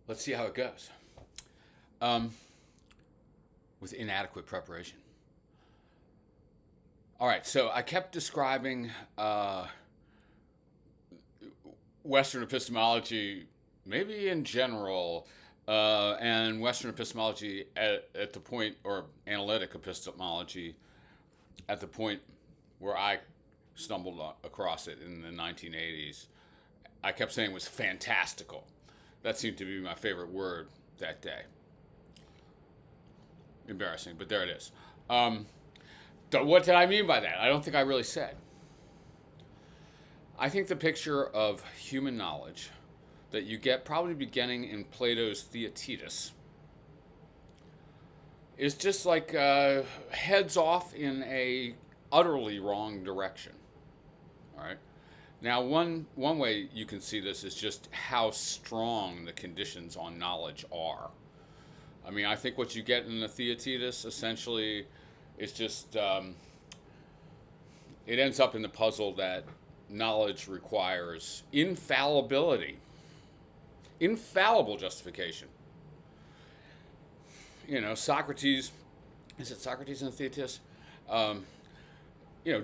Let's see how it goes. Um, with inadequate preparation. All right, so I kept describing Western epistemology, maybe in general, and Western epistemology at the point, or analytic epistemology, at the point where I stumbled across it in the 1980s. I kept saying it was fantastical. That seemed to be my favorite word that day. Embarrassing, but there it is. What did I mean by that? I don't think I really said. I think the picture of human knowledge that you get probably beginning in Plato's Theaetetus is just like heads off in a utterly wrong direction. All right. Now, one way you can see this is just how strong the conditions on knowledge are. I mean, I think what you get in the Theaetetus essentially is just it ends up in the puzzle that knowledge requires infallibility, infallible justification. You know, Socrates, is it Socrates in the Theaetetus?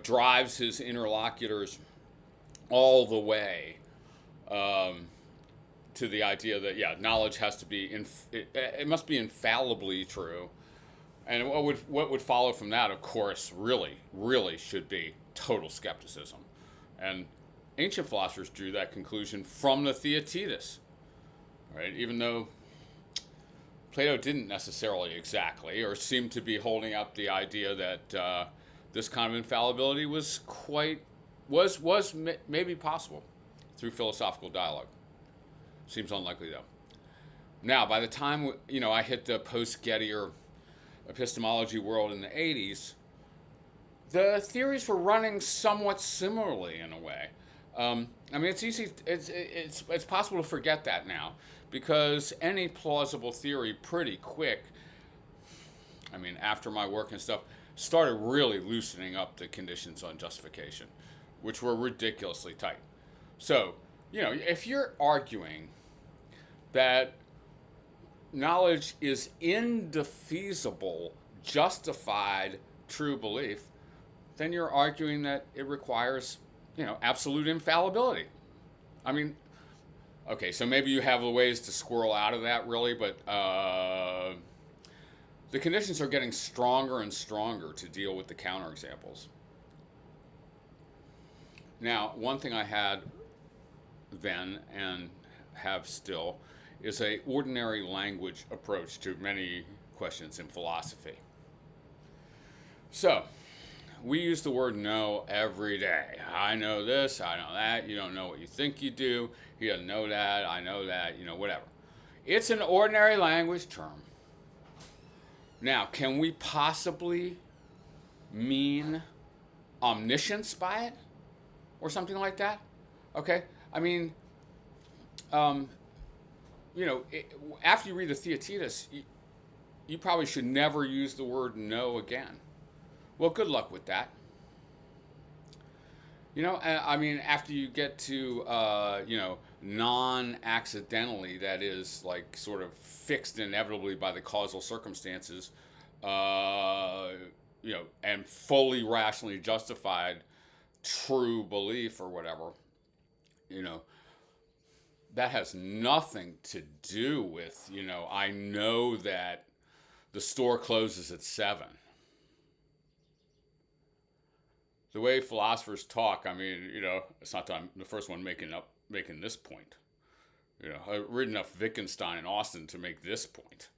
Drives his interlocutors all the way to the idea that, knowledge has to be, it must be infallibly true. And what would follow from that, of course, really should be total skepticism. And ancient philosophers drew that conclusion from the Theaetetus, right? Even though Plato didn't necessarily exactly, or seemed to be holding up the idea that this kind of infallibility was maybe possible through philosophical dialogue. Seems unlikely though. Now, by the time I hit the post-Gettier epistemology world in the 80s, the theories were running somewhat similarly in a way. It's easy. It's possible to forget that now because any plausible theory, pretty quick. After my work and stuff, started really loosening up the conditions on justification, which were ridiculously tight. So, if you're arguing that knowledge is indefeasible, justified, true belief, then you're arguing that it requires, absolute infallibility. Okay, so maybe you have ways to squirrel out of that, really, but the conditions are getting stronger and stronger to deal with the counterexamples. Now, one thing I had then and have still is a ordinary language approach to many questions in philosophy. So, we use the word know every day. I know this, I know that, you don't know what you think you do, he doesn't know that, I know that, whatever. It's an ordinary language term. Now, can we possibly mean omniscience by it? Or something like that? Okay? After you read the Theaetetus, you probably should never use the word know again. Well, good luck with that. After you get to, non-accidentally, that is, like, sort of fixed inevitably by the causal circumstances, and fully rationally justified true belief or whatever, that has nothing to do with, I know that the store closes at 7. The way philosophers talk, it's not that I'm the first one making this point. I've read enough Wittgenstein and Austin to make this point.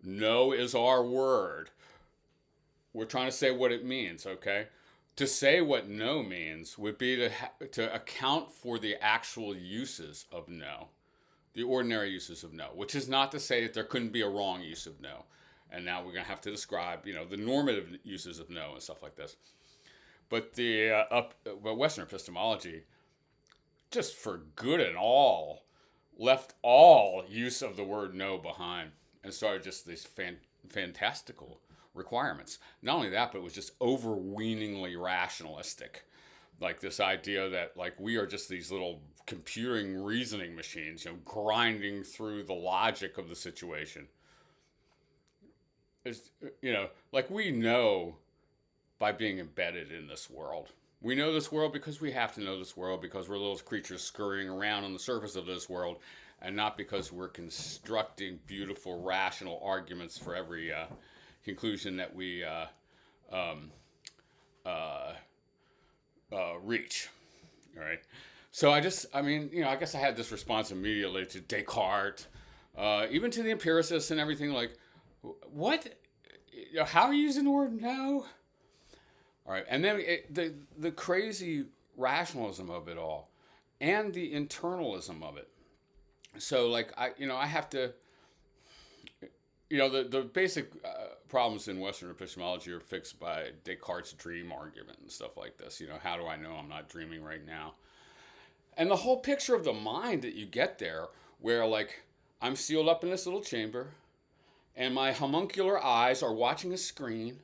No is our word. We're trying to say what it means, okay? To say what no means would be to account for the actual uses of no, the ordinary uses of no, which is not to say that there couldn't be a wrong use of no. And now we're going to have to describe, the normative uses of no and stuff like this. But but Western epistemology, just for good and all, left all use of the word no behind and started just these fantastical requirements. Not only that, but it was just overweeningly rationalistic. like this idea that like we are just these little computing reasoning machines, grinding through the logic of the situation. It's, like we know by being embedded in this world. We know this world because we have to know this world because we're little creatures scurrying around on the surface of this world, and not because we're constructing beautiful, rational arguments for every conclusion that we reach. All right. So I guess I had this response immediately to Descartes, even to the empiricists and everything. Like, what? How are you using the word no? All right, and then the crazy rationalism of it all, and the internalism of it. So like I have to, the basic problems in Western epistemology are fixed by Descartes' dream argument and stuff like this. How do I know I'm not dreaming right now? And the whole picture of the mind that you get there, where like I'm sealed up in this little chamber, and my homuncular eyes are watching a screen,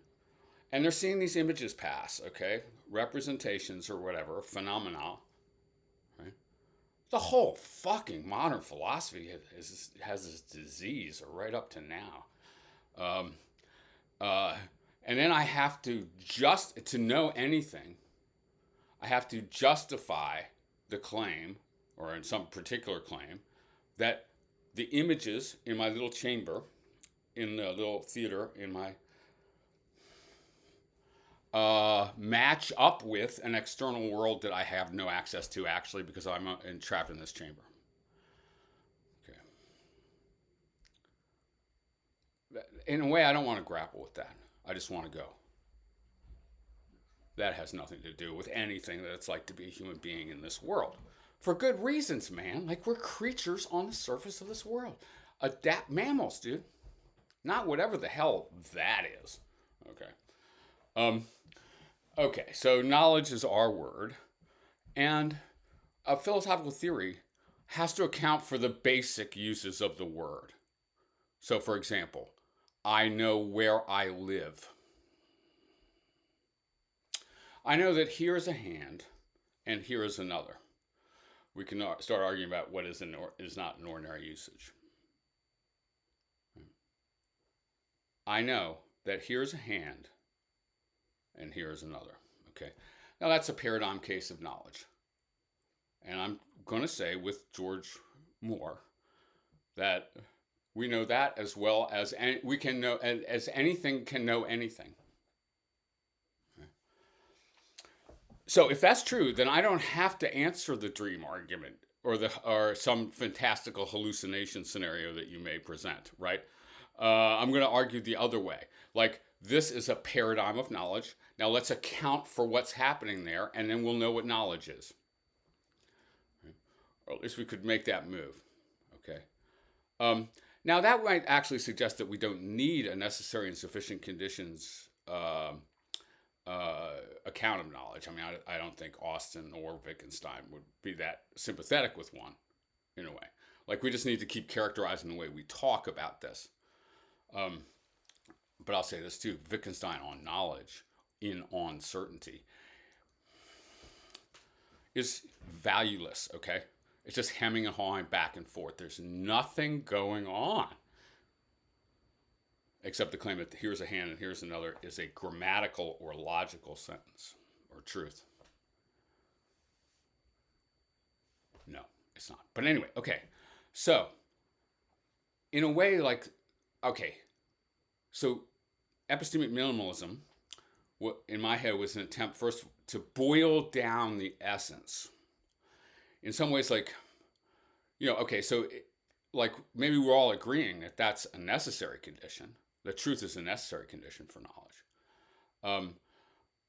and they're seeing these images pass, okay? Representations or whatever, phenomena, right? The whole fucking modern philosophy has this disease right up to now. And then I have to to know anything, I have to justify the claim, or in some particular claim, that the images in my little chamber, in the little theater in my match up with an external world that I have no access to actually because I'm trapped in this chamber. Okay. In a way, I don't want to grapple with that. I just want to go. That has nothing to do with anything that it's like to be a human being in this world. For good reasons, man. Like, we're creatures on the surface of this world. Mammals, dude. Not whatever the hell that is. Okay. Okay, so knowledge is our word. And a philosophical theory has to account for the basic uses of the word. So, for example, I know where I live. I know that here is a hand and here is another. We can start arguing about what is not an ordinary usage. I know that here's a hand and here's another. Okay. Now that's a paradigm case of knowledge. And I'm going to say with George Moore that we know that as well as we can know as anything can know anything. So if that's true, then I don't have to answer the dream argument or some fantastical hallucination scenario that you may present, right? I'm going to argue the other way. Like, this is a paradigm of knowledge. Now let's account for what's happening there, and then we'll know what knowledge is. Or at least we could make that move. Okay. Now that might actually suggest that we don't need a necessary and sufficient conditions account of knowledge. I mean, I don't think Austin or Wittgenstein would be that sympathetic with one, in a way. Like, we just need to keep characterizing the way we talk about this. But I'll say this too: Wittgenstein on knowledge, on certainty, is valueless. Okay, it's just hemming and hawing back and forth. There's nothing going on. Except the claim that here's a hand and here's another is a grammatical or logical sentence or truth. No, it's not. But anyway, okay. So, in a way, like, okay. So, epistemic minimalism, what in my head was an attempt first to boil down the essence. In some ways, like, okay, so like maybe we're all agreeing that that's a necessary condition. The truth is a necessary condition for knowledge.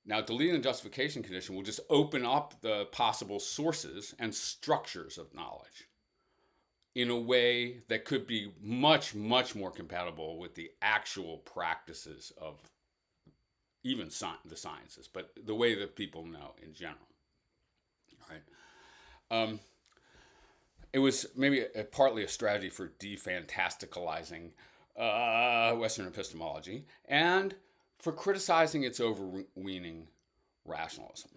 Now, deleting the justification condition will just open up the possible sources and structures of knowledge in a way that could be much, much more compatible with the actual practices of even the sciences, but the way that people know in general. All right. It was maybe partly a strategy for defantasticalizing Western epistemology and for criticizing its overweening rationalism.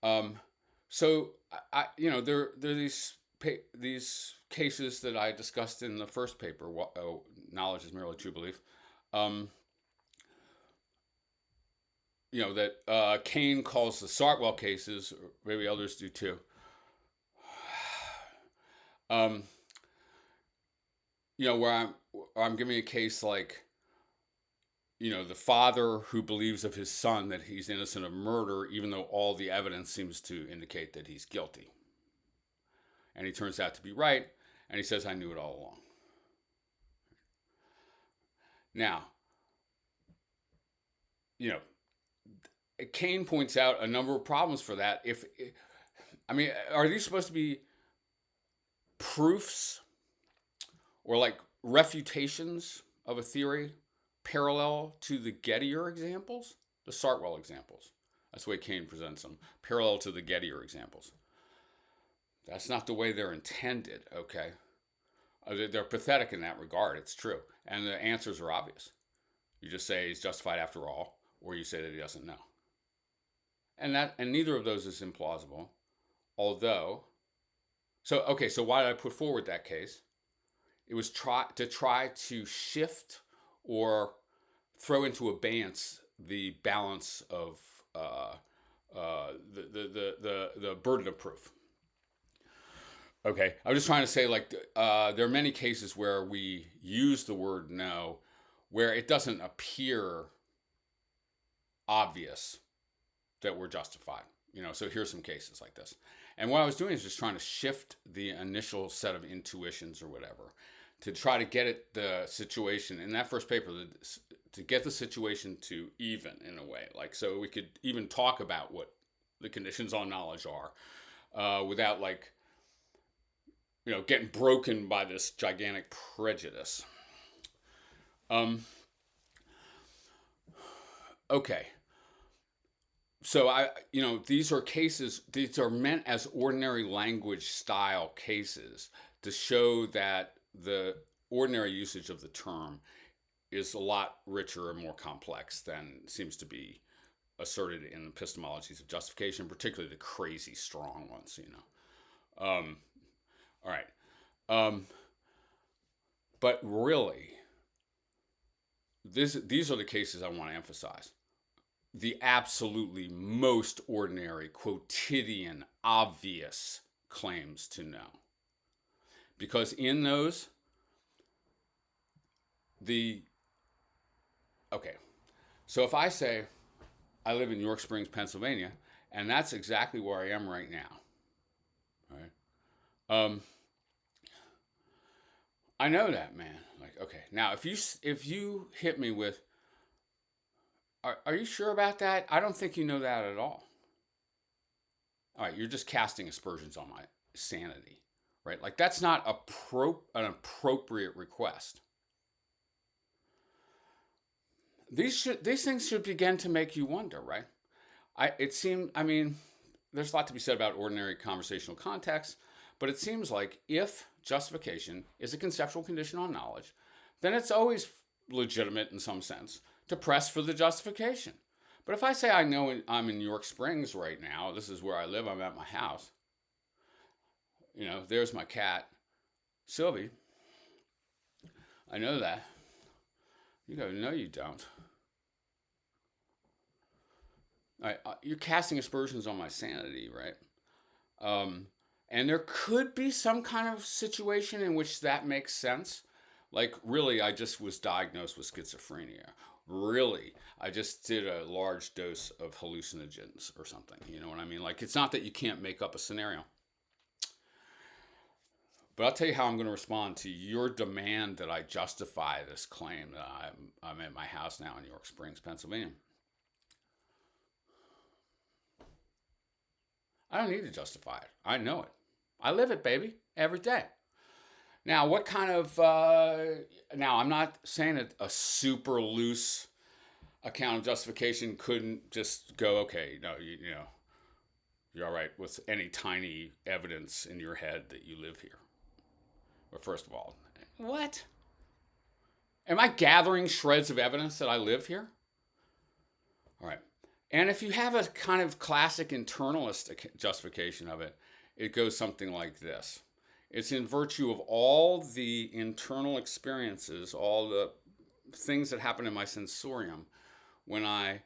So there are these cases that I discussed in the first paper. Knowledge is merely true belief. That Kane calls the Sartwell cases, or maybe others do too. Where I'm giving a case like, the father who believes of his son that he's innocent of murder, even though all the evidence seems to indicate that he's guilty. And he turns out to be right, and he says, I knew it all along. Now, Kane points out a number of problems for that. Are these supposed to be proofs or like refutations of a theory parallel to the Gettier examples, the Sartwell examples? That's the way Kane presents them, parallel to the Gettier examples. That's not the way they're intended, okay? They're pathetic in that regard, it's true. And the answers are obvious. You just say he's justified after all, or you say that he doesn't know. And neither of those is implausible. So why did I put forward that case? It was try to shift or throw into abeyance the balance of the burden of proof. Okay, I'm just trying to say, there are many cases where we use the word no, where it doesn't appear obvious that we're justified. So here's some cases like this. And what I was doing is just trying to shift the initial set of intuitions or whatever to try to get the situation in that first paper, to get the situation to even in a way. So we could even talk about what the conditions on knowledge are without getting broken by this gigantic prejudice. Okay. So these are meant as ordinary language style cases to show that the ordinary usage of the term is a lot richer and more complex than seems to be asserted in epistemologies of justification, particularly the crazy strong ones, all right. But really, these are the cases I want to emphasize. The absolutely most ordinary, quotidian, obvious claims to know. Because in those, so if I say I live in York Springs, Pennsylvania, and that's exactly where I am right now, right? I know that, man. Okay. Now, if you hit me with, are you sure about that? I don't think you know that at all. All right, you're just casting aspersions on my sanity, right? That's not an appropriate request. These things should begin to make you wonder, right? There's a lot to be said about ordinary conversational context, but it seems like if justification is a conceptual condition on knowledge, then it's always legitimate in some sense to press for the justification. But if I say I know I'm in York Springs right now, this is where I live, I'm at my house, there's my cat, Sylvie, I know that. You go, no, you don't. All right, you're casting aspersions on my sanity, right? And there could be some kind of situation in which that makes sense. Really, I just was diagnosed with schizophrenia. Really, I just did a large dose of hallucinogens or something. You know what I mean? It's not that you can't make up a scenario. But I'll tell you how I'm going to respond to your demand that I justify this claim that I'm at my house now in York Springs, Pennsylvania. I don't need to justify it. I know it. I live it, baby, every day. Now, what kind of... now, I'm not saying that a super loose account of justification couldn't just go, okay, no, you're all right with any tiny evidence in your head that you live here. But first of all, what? Am I gathering shreds of evidence that I live here? All right. And if you have a kind of classic internalist justification of it, it goes something like this. It's in virtue of all the internal experiences, all the things that happen in my sensorium when I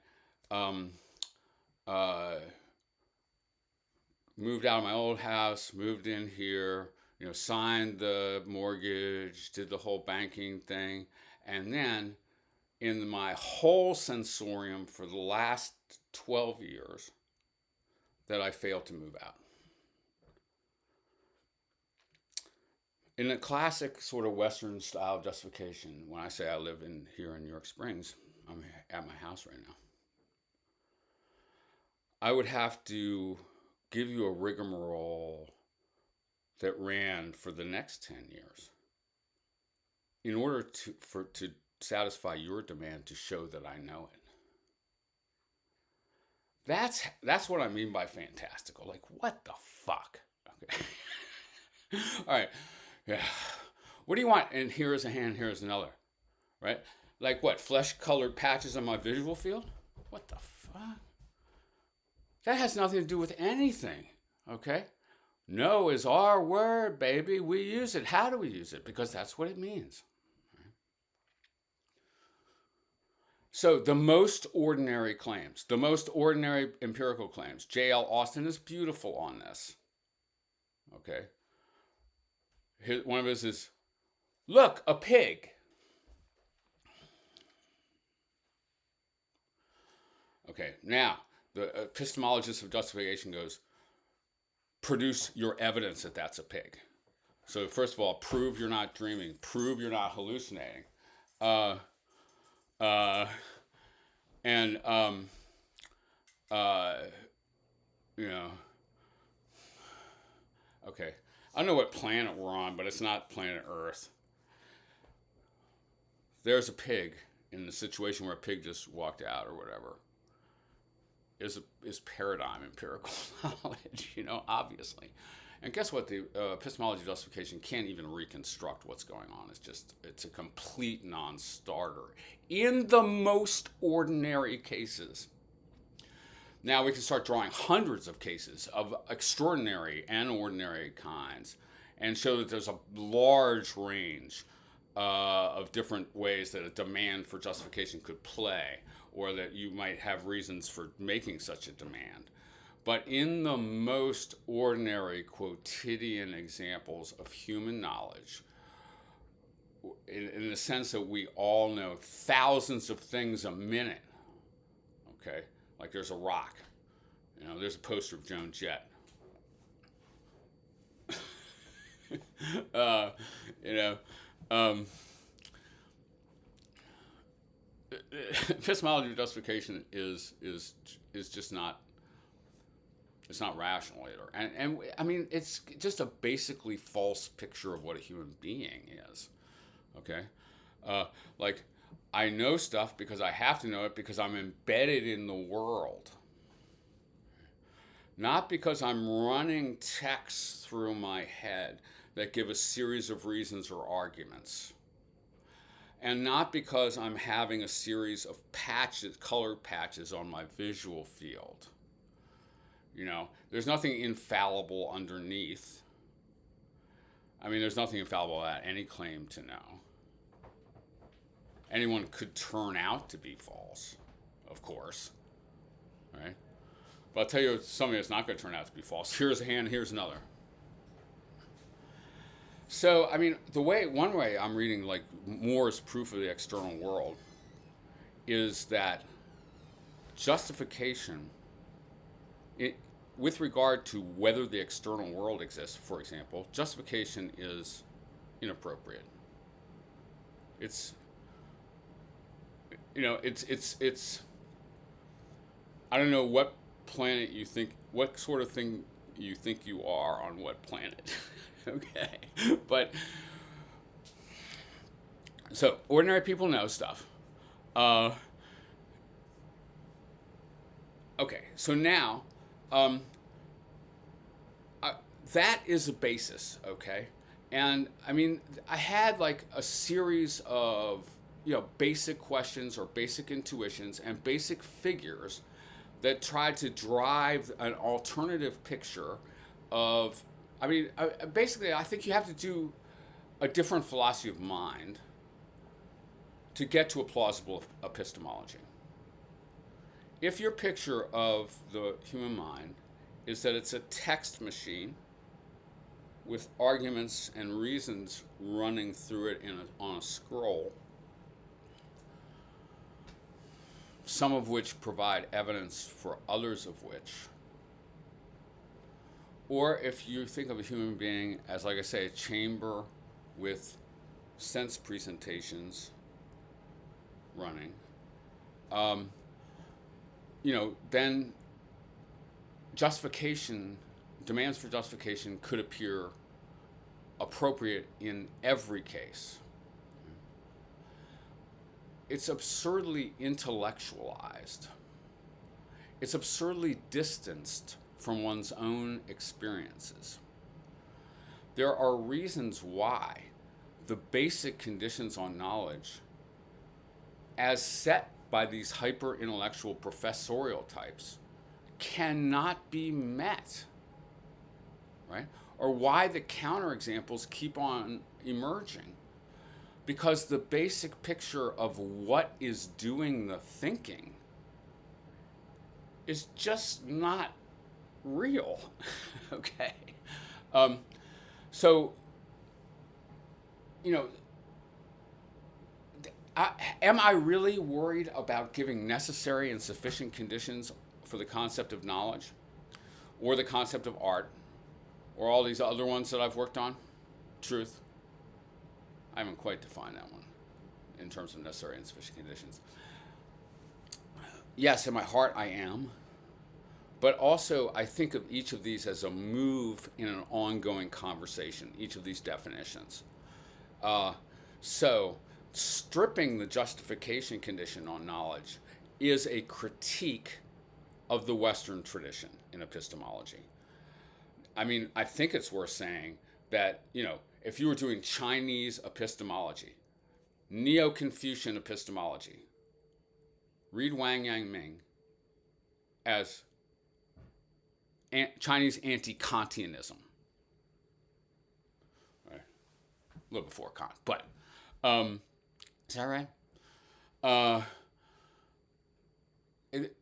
moved out of my old house, moved in here, signed the mortgage, did the whole banking thing, and then in my whole sensorium for the last 12 years that I failed to move out. In a classic sort of Western style justification, when I say I live here in New York Springs, I'm at my house right now, I would have to give you a rigmarole that ran for the next 10 years in order to satisfy your demand to show that I know it. That's what I mean by fantastical. Like, what the fuck? Okay. All right. Yeah. What do you want? And here's a hand, here's another. Right? Like what? Flesh-colored patches on my visual field? What the fuck? That has nothing to do with anything. Okay? No is our word, baby. We use it. How do we use it? Because that's what it means. So the most ordinary claims, the most ordinary empirical claims, J.L. Austin is beautiful on this. Okay? One of his is, look, a pig. Okay, now, the epistemologist of justification goes, produce your evidence that that's a pig. So first of all, prove you're not dreaming. Prove you're not hallucinating. Okay. I don't know what planet we're on, but it's not planet Earth. There's a pig in the situation where a pig just walked out or whatever. Is paradigm empirical knowledge, obviously. And guess what? The epistemology of justification can't even reconstruct what's going on. It's a complete non-starter in the most ordinary cases. Now we can start drawing hundreds of cases of extraordinary and ordinary kinds and show that there's a large range of different ways that a demand for justification could play, or that you might have reasons for making such a demand. But in the most ordinary quotidian examples of human knowledge, in the sense that we all know thousands of things a minute, okay? Like there's a rock, there's a poster of Joan Jett. Epistemology of justification is just not. It's not rational either, and I mean it's just a basically false picture of what a human being is. Okay, like I know stuff because I have to know it because I'm embedded in the world. Not because I'm running texts through my head that give a series of reasons or arguments. And not because I'm having a series of patches, colored patches on my visual field. There's nothing infallible underneath. I mean, there's nothing infallible about any claim to know. Anyone could turn out to be false, of course, right? But I'll tell you something that's not going to turn out to be false. Here's a hand, here's another. So, I mean, one way I'm reading like Moore's proof of the external world is that justification, with regard to whether the external world exists, for example, justification is inappropriate. It's I don't know what planet you think, what sort of thing you think you are on what planet. Okay. But, so, ordinary people know stuff. Okay, so now, that is a basis, okay? And, I mean, I had like a series of, basic questions or basic intuitions and basic figures that tried to drive an alternative picture of, basically, I think you have to do a different philosophy of mind to get to a plausible epistemology. If your picture of the human mind is that it's a text machine with arguments and reasons running through it on a scroll, some of which provide evidence for others of which, or if you think of a human being as, like I say, a chamber with sense presentations running, then demands for justification could appear appropriate in every case. It's absurdly intellectualized. It's absurdly distanced from one's own experiences. There are reasons why the basic conditions on knowledge, as set by these hyper-intellectual professorial types, cannot be met, right? Or why the counterexamples keep on emerging. Because the basic picture of what is doing the thinking is just not real, okay? So, am I really worried about giving necessary and sufficient conditions for the concept of knowledge, or the concept of art, or all these other ones that I've worked on? Truth. I haven't quite defined that one in terms of necessary and sufficient conditions. Yes, in my heart I am. But also I think of each of these as a move in an ongoing conversation, each of these definitions. So stripping the justification condition on knowledge is a critique of the Western tradition in epistemology. I think it's worth saying that, if you were doing Chinese epistemology, Neo-Confucian epistemology, read Wang Yang Ming as Chinese anti-Kantianism. Right. A little before Kant, but is that right?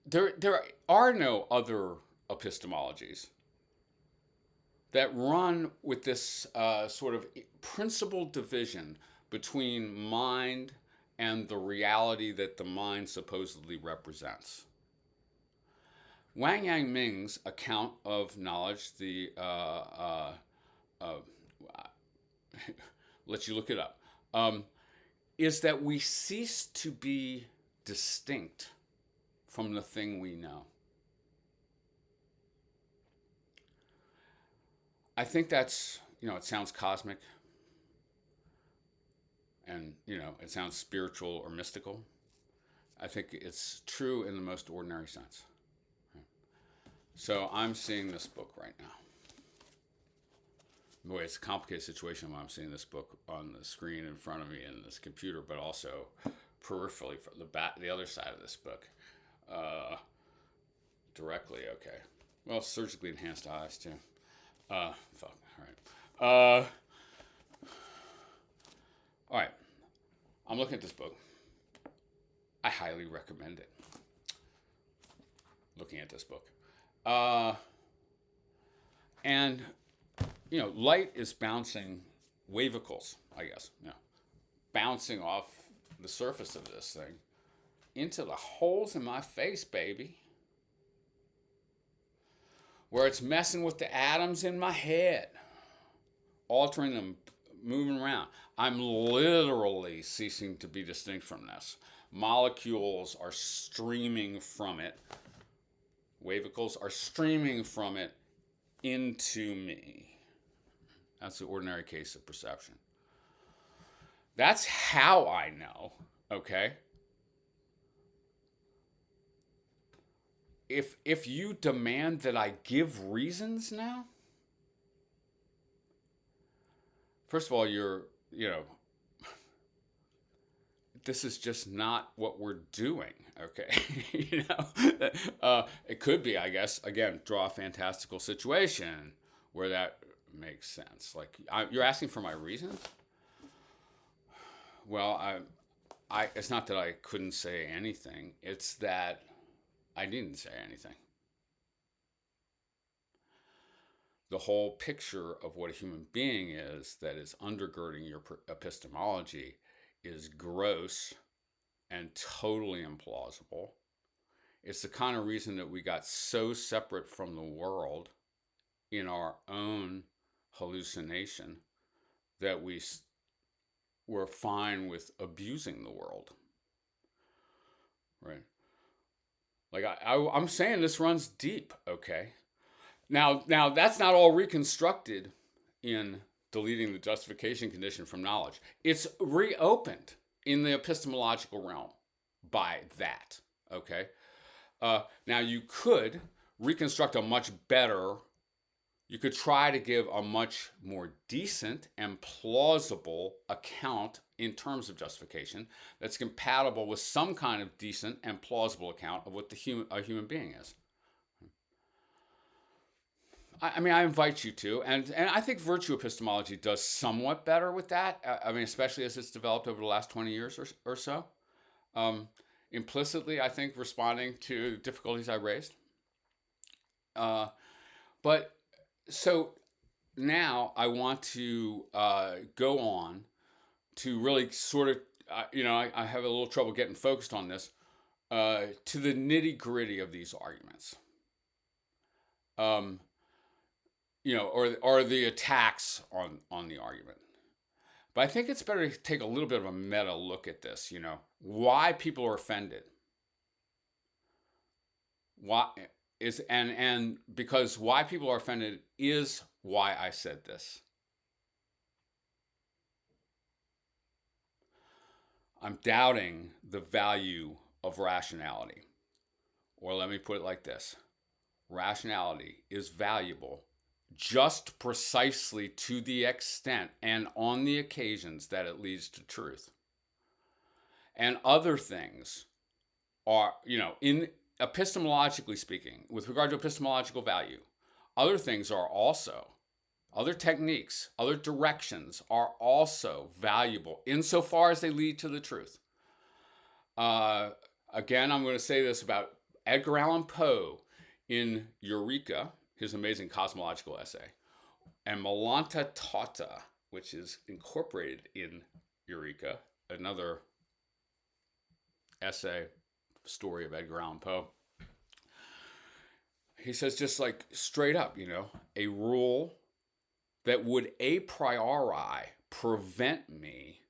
There are no other epistemologies that run with this sort of principal division between mind and the reality that the mind supposedly represents. Wang Yang Ming's account of knowledge, let you look it up, is that we cease to be distinct from the thing we know. I think that's, it sounds cosmic, and, it sounds spiritual or mystical. I think it's true in the most ordinary sense. So I'm seeing this book right now. Boy, it's a complicated situation when I'm seeing this book on the screen in front of me in this computer, but also peripherally from the other side of this book. Directly, okay. Well, surgically enhanced eyes, too. All right. All right. I'm looking at this book. I highly recommend it. Looking at this book. And, light is bouncing, wavicles, I guess, bouncing off the surface of this thing into the holes in my face, baby. Where it's messing with the atoms in my head, altering them, moving around. I'm literally ceasing to be distinct from this. Molecules are streaming from it. Wavicles are streaming from it into me. That's the ordinary case of perception. That's how I know, okay? If you demand that I give reasons now, first of all, this is just not what we're doing, okay? It could be, I guess, again, draw a fantastical situation where that makes sense. Like, you're asking for my reasons? Well, it's not that I couldn't say anything. It's that I didn't say anything. The whole picture of what a human being is that is undergirding your epistemology is gross and totally implausible. It's the kind of reason that we got so separate from the world in our own hallucination that we're fine with abusing the world. Right? Like I'm saying this runs deep, okay? Now that's not all reconstructed in deleting the justification condition from knowledge. It's reopened in the epistemological realm by that, okay? Now you could reconstruct you could try to give a much more decent and plausible account in terms of justification that's compatible with some kind of decent and plausible account of what a human being is. I mean, I invite you to, and I think virtue epistemology does somewhat better with that. I mean, especially as it's developed over the last 20 years or so. Implicitly, I think, responding to difficulties I raised. But so now I want to go on to really sort of, I have a little trouble getting focused on this, to the nitty gritty of these arguments. Or the attacks on the argument. But I think it's better to take a little bit of a meta look at this, why people are offended. Because why people are offended is why I said this. I'm doubting the value of rationality. Or let me put it like this. Rationality is valuable just precisely to the extent and on the occasions that it leads to truth. And other things are, in epistemologically speaking, with regard to epistemological value, other things are also, other techniques, other directions are also valuable insofar as they lead to the truth. Again, I'm going to say this about Edgar Allan Poe in Eureka, his amazing cosmological essay, and Malanta Tauta, which is incorporated in Eureka, another essay story of Edgar Allan Poe. He says, just like straight up, a rule that would a priori prevent me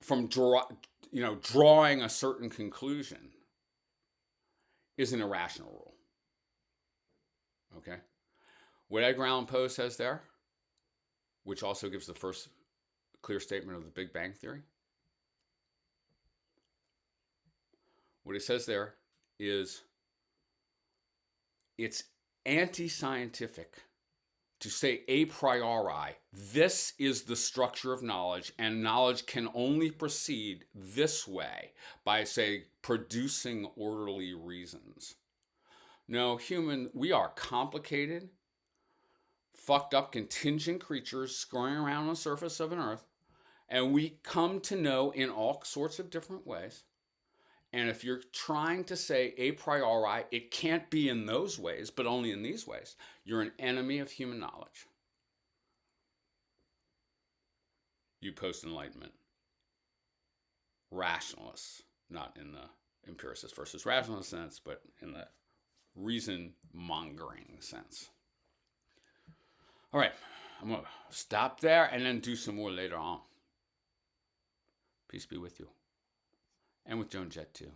from drawing a certain conclusion is an irrational rule. Okay? What Edgar Allan Poe says there, which also gives the first clear statement of the Big Bang Theory, what it says there is it's anti-scientific to say a priori, this is the structure of knowledge, and knowledge can only proceed this way by, say, producing orderly reasons. No, we are complicated, fucked up, contingent creatures scurrying around on the surface of an earth, and we come to know in all sorts of different ways. And if you're trying to say a priori, it can't be in those ways, but only in these ways, you're an enemy of human knowledge. You post-Enlightenment rationalists, not in the empiricist versus rationalist sense, but in the reason-mongering sense. All right, I'm going to stop there and then do some more later on. Peace be with you. And with Joan Jett, too.